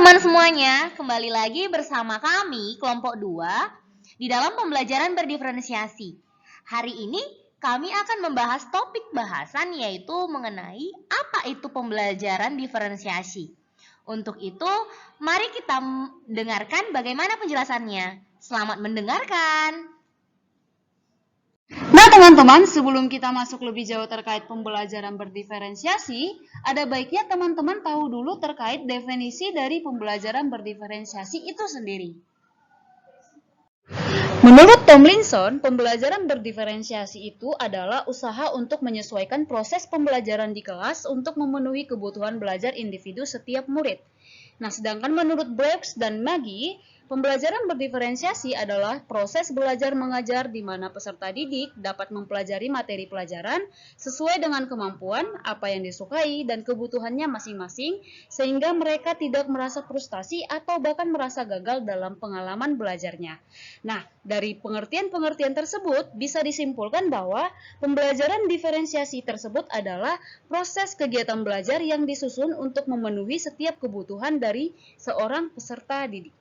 teman-teman semuanya, kembali lagi bersama kami kelompok 2 di dalam pembelajaran berdiferensiasi. Hari ini kami akan membahas topik bahasan yaitu mengenai apa itu pembelajaran diferensiasi. Untuk itu, mari kita dengarkan bagaimana penjelasannya. Selamat mendengarkan. Nah teman-teman, sebelum kita masuk lebih jauh terkait pembelajaran berdiferensiasi, ada baiknya teman-teman tahu dulu terkait definisi dari pembelajaran berdiferensiasi itu sendiri. Menurut Tomlinson, pembelajaran berdiferensiasi itu adalah usaha untuk menyesuaikan proses pembelajaran di kelas untuk memenuhi kebutuhan belajar individu setiap murid. Nah, sedangkan menurut Brooks dan Maggie, pembelajaran berdiferensiasi adalah proses belajar mengajar di mana peserta didik dapat mempelajari materi pelajaran sesuai dengan kemampuan, apa yang disukai, dan kebutuhannya masing-masing, sehingga mereka tidak merasa frustasi atau bahkan merasa gagal dalam pengalaman belajarnya. Nah, dari pengertian-pengertian tersebut bisa disimpulkan bahwa pembelajaran diferensiasi tersebut adalah proses kegiatan belajar yang disusun untuk memenuhi setiap kebutuhan dari seorang peserta didik.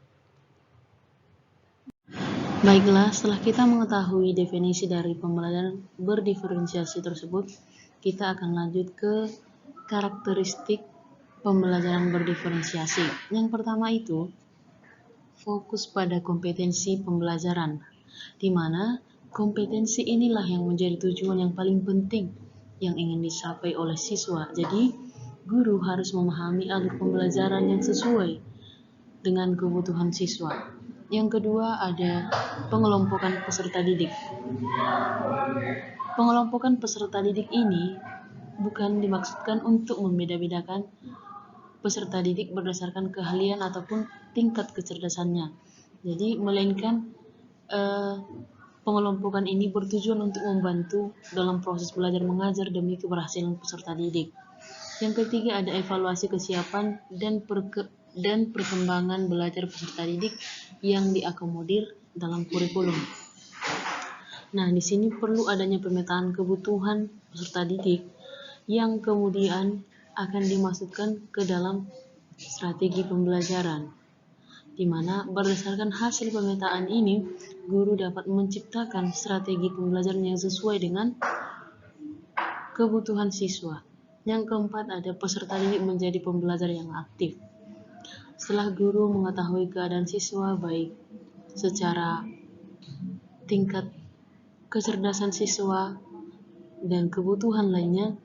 Baiklah, setelah kita mengetahui definisi dari pembelajaran berdiferensiasi tersebut, kita akan lanjut ke karakteristik pembelajaran berdiferensiasi. Yang pertama itu, fokus pada kompetensi pembelajaran, di mana kompetensi inilah yang menjadi tujuan yang paling penting yang ingin dicapai oleh siswa. Jadi, guru harus memahami alur pembelajaran yang sesuai dengan kebutuhan siswa. Yang kedua ada pengelompokan peserta didik. Pengelompokan peserta didik ini bukan dimaksudkan untuk membeda-bedakan peserta didik berdasarkan keahlian ataupun tingkat kecerdasannya. Jadi, melainkan pengelompokan ini bertujuan untuk membantu dalam proses belajar mengajar demi keberhasilan peserta didik. Yang ketiga ada evaluasi kesiapan dan perkembangan belajar peserta didik yang diakomodir dalam kurikulum. Nah, di sini perlu adanya pemetaan kebutuhan peserta didik yang kemudian akan dimasukkan ke dalam strategi pembelajaran, di mana berdasarkan hasil pemetaan ini, guru dapat menciptakan strategi pembelajaran yang sesuai dengan kebutuhan siswa. Yang keempat ada peserta didik menjadi pembelajar yang aktif. Setelah guru mengetahui keadaan siswa baik secara tingkat kecerdasan siswa dan kebutuhan lainnya,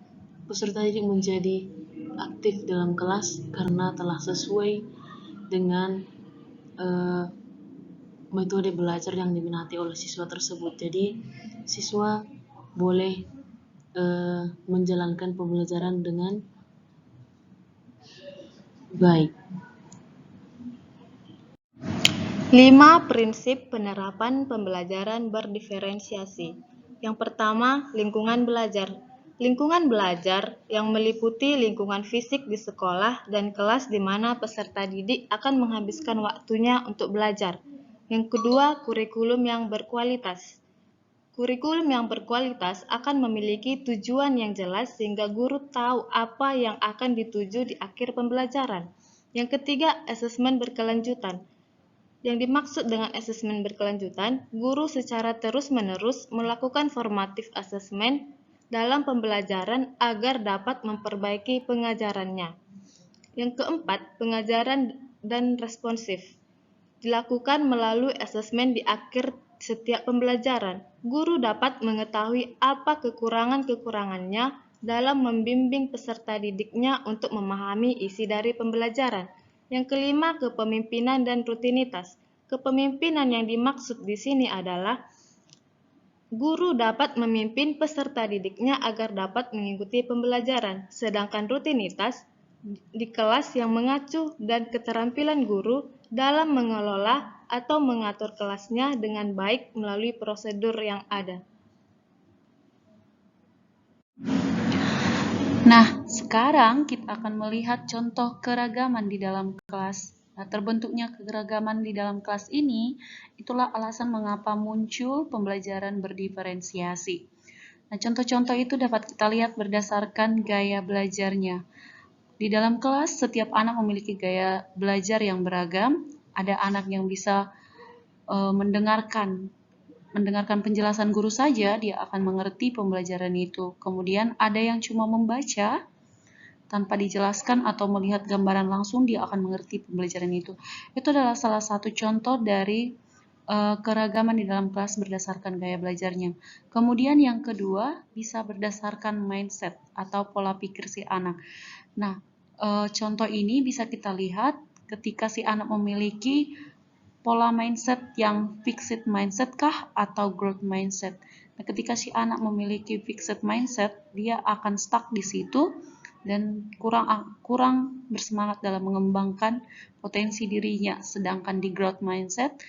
peserta didik menjadi aktif dalam kelas karena telah sesuai dengan metode belajar yang diminati oleh siswa tersebut. Jadi siswa boleh menjalankan pembelajaran dengan baik. 5 prinsip penerapan pembelajaran berdiferensiasi. Yang pertama, lingkungan belajar. Lingkungan belajar yang meliputi lingkungan fisik di sekolah dan kelas di mana peserta didik akan menghabiskan waktunya untuk belajar. Yang kedua, kurikulum yang berkualitas. Kurikulum yang berkualitas akan memiliki tujuan yang jelas sehingga guru tahu apa yang akan dituju di akhir pembelajaran. Yang ketiga, asesmen berkelanjutan. Yang dimaksud dengan asesmen berkelanjutan, guru secara terus-menerus melakukan formatif asesmen dalam pembelajaran agar dapat memperbaiki pengajarannya. Yang keempat, pengajaran dan responsif. Dilakukan melalui asesmen di akhir setiap pembelajaran. Guru dapat mengetahui apa kekurangan-kekurangannya dalam membimbing peserta didiknya untuk memahami isi dari pembelajaran. Yang kelima, kepemimpinan dan rutinitas. Kepemimpinan yang dimaksud di sini adalah guru dapat memimpin peserta didiknya agar dapat mengikuti pembelajaran, sedangkan rutinitas di kelas yang mengacu dan keterampilan guru dalam mengelola atau mengatur kelasnya dengan baik melalui prosedur yang ada. Nah, sekarang kita akan melihat contoh keragaman di dalam kelas. Nah, terbentuknya keragaman di dalam kelas ini, itulah alasan mengapa muncul pembelajaran berdiferensiasi. Nah, contoh-contoh itu dapat kita lihat berdasarkan gaya belajarnya. Di dalam kelas, setiap anak memiliki gaya belajar yang beragam. Ada anak yang bisa mendengarkan penjelasan guru saja, dia akan mengerti pembelajaran itu. Kemudian ada yang cuma membaca tanpa dijelaskan atau melihat gambaran langsung, dia akan mengerti pembelajaran itu. Itu adalah salah satu contoh dari keragaman di dalam kelas berdasarkan gaya belajarnya. Kemudian yang kedua, bisa berdasarkan mindset atau pola pikir si anak. Nah, contoh ini bisa kita lihat ketika si anak memiliki pola mindset yang fixed mindset kah atau growth mindset. Nah, ketika si anak memiliki fixed mindset, dia akan stuck di situ dan kurang bersemangat dalam mengembangkan potensi dirinya. Sedangkan di growth mindset,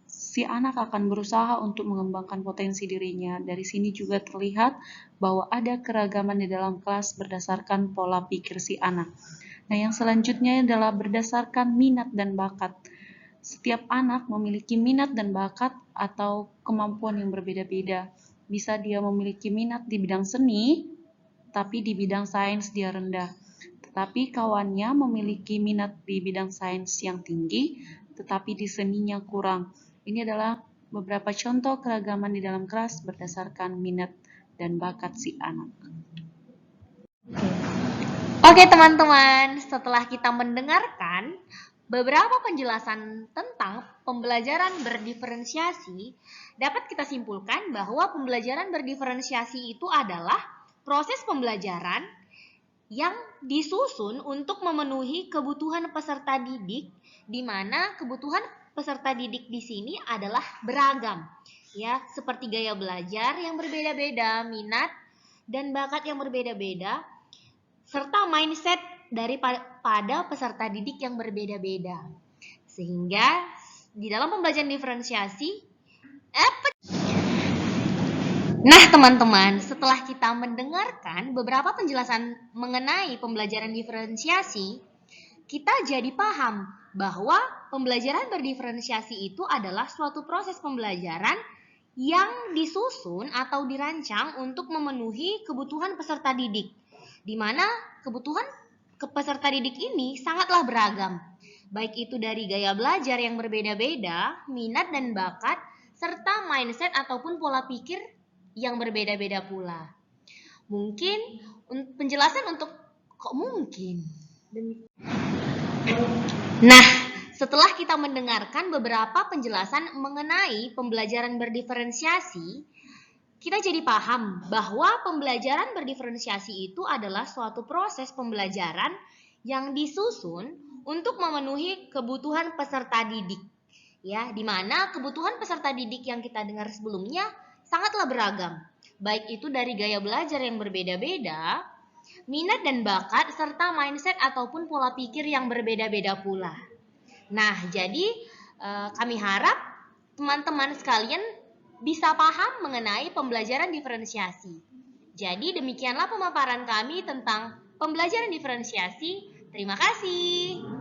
si anak akan berusaha untuk mengembangkan potensi dirinya. Dari sini juga terlihat bahwa ada keragaman di dalam kelas berdasarkan pola pikir si anak. Nah, yang selanjutnya adalah berdasarkan minat dan bakat. Setiap anak memiliki minat dan bakat atau kemampuan yang berbeda-beda. Bisa dia memiliki minat di bidang seni, tapi di bidang sains dia rendah. Tetapi kawannya memiliki minat di bidang sains yang tinggi, tetapi di seninya kurang. Ini adalah beberapa contoh keragaman di dalam kelas berdasarkan minat dan bakat si anak. Oke teman-teman, setelah kita mendengarkan beberapa penjelasan tentang pembelajaran berdiferensiasi, dapat kita simpulkan bahwa pembelajaran berdiferensiasi itu adalah proses pembelajaran yang disusun untuk memenuhi kebutuhan peserta didik, di mana kebutuhan peserta didik di sini adalah beragam, ya, seperti gaya belajar yang berbeda-beda, minat dan bakat yang berbeda-beda, serta mindset pada peserta didik yang berbeda-beda. Sehingga di dalam pembelajaran diferensiasi, nah teman-teman, setelah kita mendengarkan beberapa penjelasan mengenai pembelajaran diferensiasi, kita jadi paham bahwa pembelajaran berdiferensiasi itu adalah suatu proses pembelajaran yang disusun atau dirancang untuk memenuhi kebutuhan peserta didik, di mana kebutuhan peserta didik ini sangatlah beragam, baik itu dari gaya belajar yang berbeda-beda, minat dan bakat, serta mindset ataupun pola pikir yang berbeda-beda pula. Mungkin penjelasan untuk kok mungkin. Nah, setelah kita mendengarkan beberapa penjelasan mengenai pembelajaran berdiferensiasi, kita jadi paham bahwa pembelajaran berdiferensiasi itu adalah suatu proses pembelajaran yang disusun untuk memenuhi kebutuhan peserta didik. Ya, di mana kebutuhan peserta didik yang kita dengar sebelumnya sangatlah beragam. Baik itu dari gaya belajar yang berbeda-beda, minat dan bakat, serta mindset ataupun pola pikir yang berbeda-beda pula. Nah, jadi kami harap teman-teman sekalian bisa paham mengenai pembelajaran diferensiasi. Jadi demikianlah pemaparan kami tentang pembelajaran diferensiasi. Terima kasih.